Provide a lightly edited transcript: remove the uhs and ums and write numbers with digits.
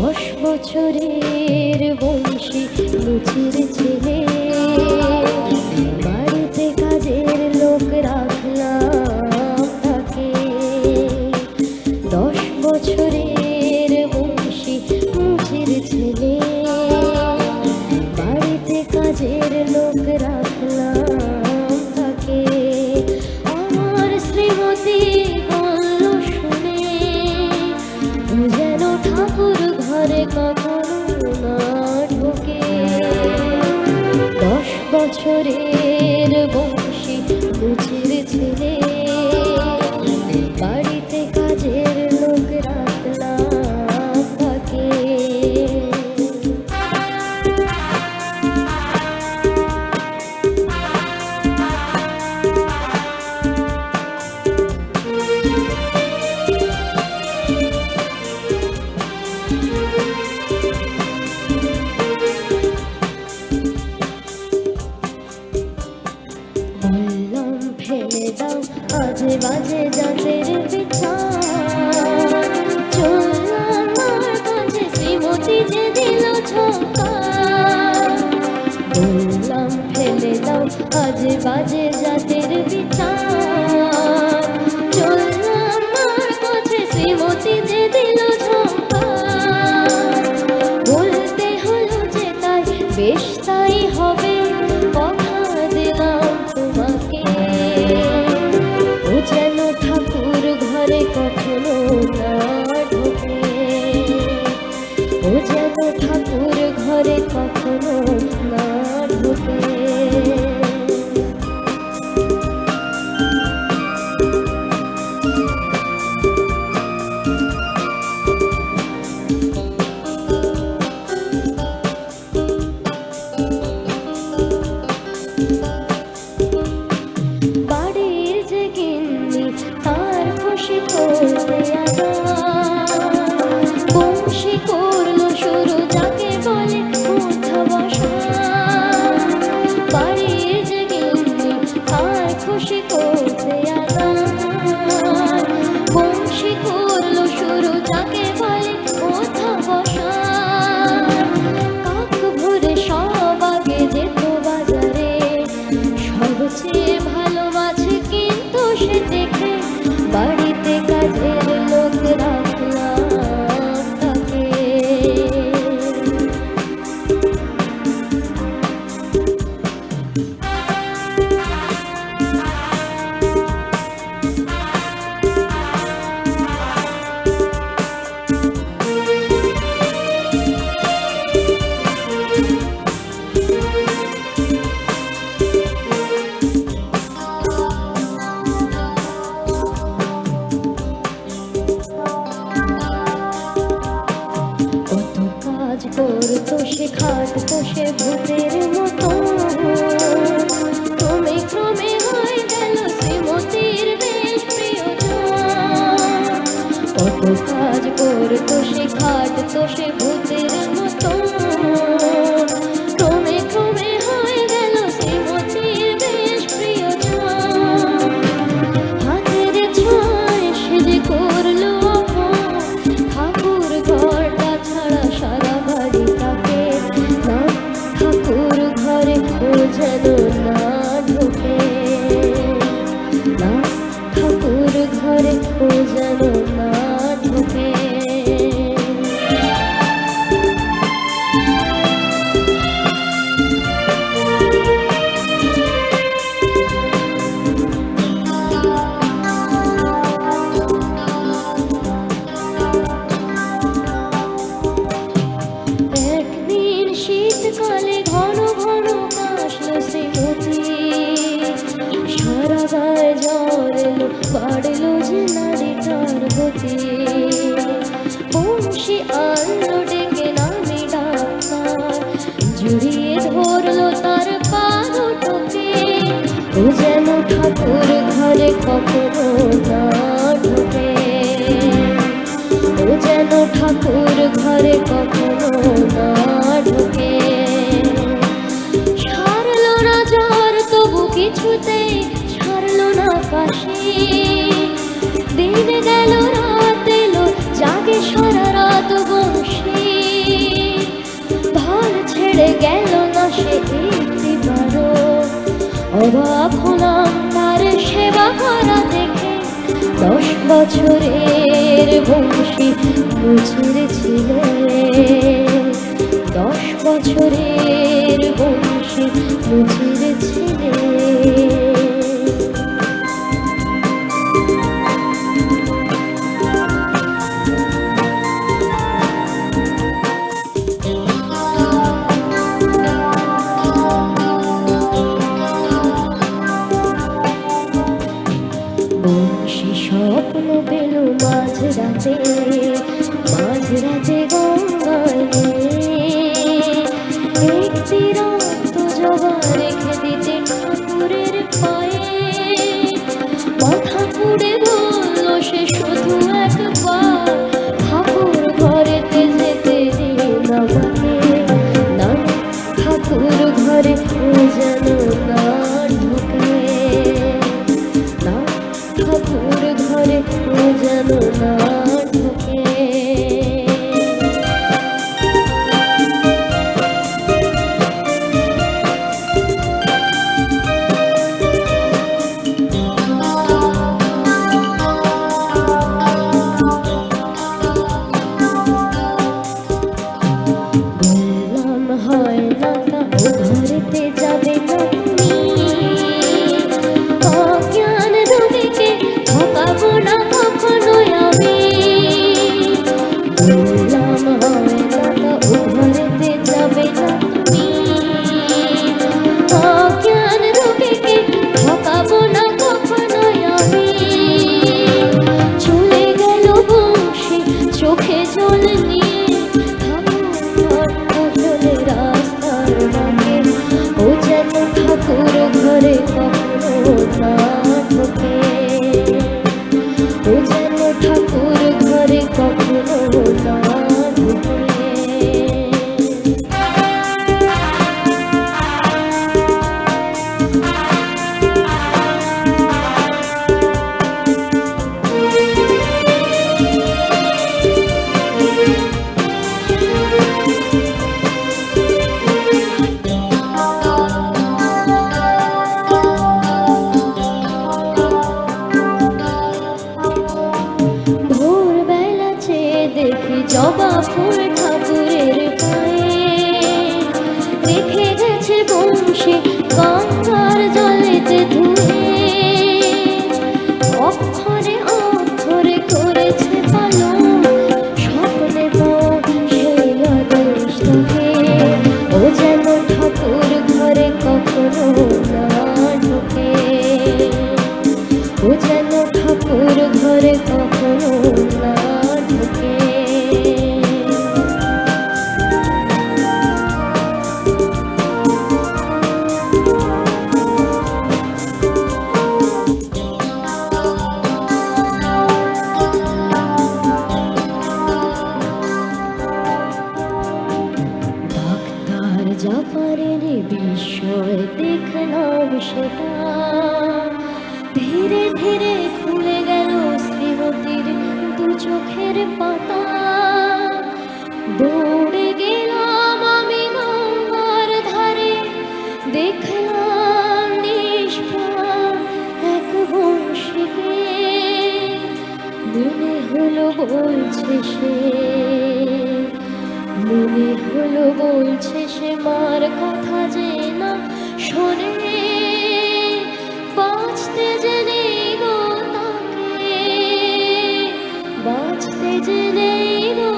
10 বছরের বংশী লুচির ছেলে, বাড়িতে কাজের লোক রাখলাম তাকে। 10 বছরের বংশী লুচির ছেলে, বাড়িতে কাজের লোক রাখলাম তাকে। আমার শ্রীমতী বলল শুনে, ও যেন ঠাকুর ঘরে কখনো না ঢোকে। 10 বছরের বংশী লুচির ছেলে, বাড়িতে কাজের লোক রাখলাম তাকে। বললাম ফেলে দাও আজে বাজে জাতের বিচার, চললাম আর কাছে শ্রীমতী যে দিল ঝোঁকা। বললাম ফেলে দাও আজে বাজে জাতের বিচার, চললাম আর কাছে শ্রীমতী যে দিল ঝোঁকা। বলতে হলো যে তাই বেশ তাই হবে, কথা দিলাম তোমাকে। ও যেন ঠাকুর ঘরে কখনো না ঢোকে, ও যেন ঠাকুর ঘরে কখনো না ঢোকে। বাড়ির যে গিন্নি তার খুশি করতে বংশী করলো শুরু যাকে বলে উঠা বসা। বাড়ির যে গিন্নি তার খুশি করতে বংশী করলো শুরু যাকে বলে উঠা বসা। কাক ভরে সব আগে যেত বাজারে, সবচেয়ে ভালো মাছ কিন্তু সে দেখে, বাড়িতে কাজের লোক রাখলাম তাকে। কত কাজ করতো সে, খাটতো সে ভূতের মতো, ক্রমে ক্রমে হয়ে গেল শ্রীমতীর বেশ প্রিয়জন। কত কাজ করতো সে, খাটতো সে ভূতের মতো, ক্রমে ক্রমে হয়ে গেল শ্রীমতীর বেশ প্রিয়জন। হাতের ছোঁয়ায় সে যে করলো অপমান, ঠাকুর ঘরটা ছাড়া সারা বাড়ি তাকে। না ঠাকুর ঘরে ও যেন না ঢোকে, না ঠাকুর ঘরে ও যেন না ঢোকে। অবাক হলাম তার সেবা করা দেখে, 10 বছরের বংশী মুচির ছিলে, 10 বছরের বংশী মুচির ছিলে। বংশী স্বপ্ন পেল মাঝরাতে, মাঝরাতে গঙ্গায় একটি রক্ত জবা রেখে দিতে ঠাকুরের পায়ে। মাথা পুড়ে বলল সে শুধু একবার, ঠাকুর ঘরেতে যেতে দিন আমাকে। না, ঠাকুর ঘরে যেন না ঢোকে, না, ঠাকুর ঘরে যেন না ঢোকে। বললাম হয় না তা ও ঘরেতে যাবে না তুমি, অজ্ঞান রোগীকে ঠকাবো না কখনোই আমি। বললাম হয় না তা ও ঘরেতে যাবে না তুমি, অজ্ঞান রোগীকে ঠকাবো না কখনোই আমি। চলে গেল বংশী চোখে জল নিয়ে, রাস্তার বাঁকে, ও যেন ঠাকুর ঘরে কখনো না ঢোকে, ও যেন ঠাকুর ঘরে কখনো না ঢোকে। ভোরবেলা চেয়ে দেখি জবা ফুল ঠাকুরের পায়ে, রেখে গেছে বংশী গঙ্গার জলেতে ধুয়ে। অক্ষরে অক্ষরে করেছে পালন, স্বপ্নে পাওয়া সেই আদেশ তাকে, ও যেন ঠাকুর ঘরে কখনো না ঢোকে, ও যেন ঠাকুর ঘরে কখনো না ঢোকে। ডাক্তার যা পারেনি বিস্ময় দেখলাম সেটা, ধীরে ধীরে খুলে গেল শ্রীমতীর দু চোখের পাতা। দৌড়ে গেলাম আমি গঙ্গার ধারে, দেখলাম নিষ্প্রাণ এক বংশীকে। মনে হলো বলছে সে, মনে হলো বলছে সে মার কথা যে না শোনে, বাঁচতে যে নেই গো তাকে, বাঁচতে যে নেই গো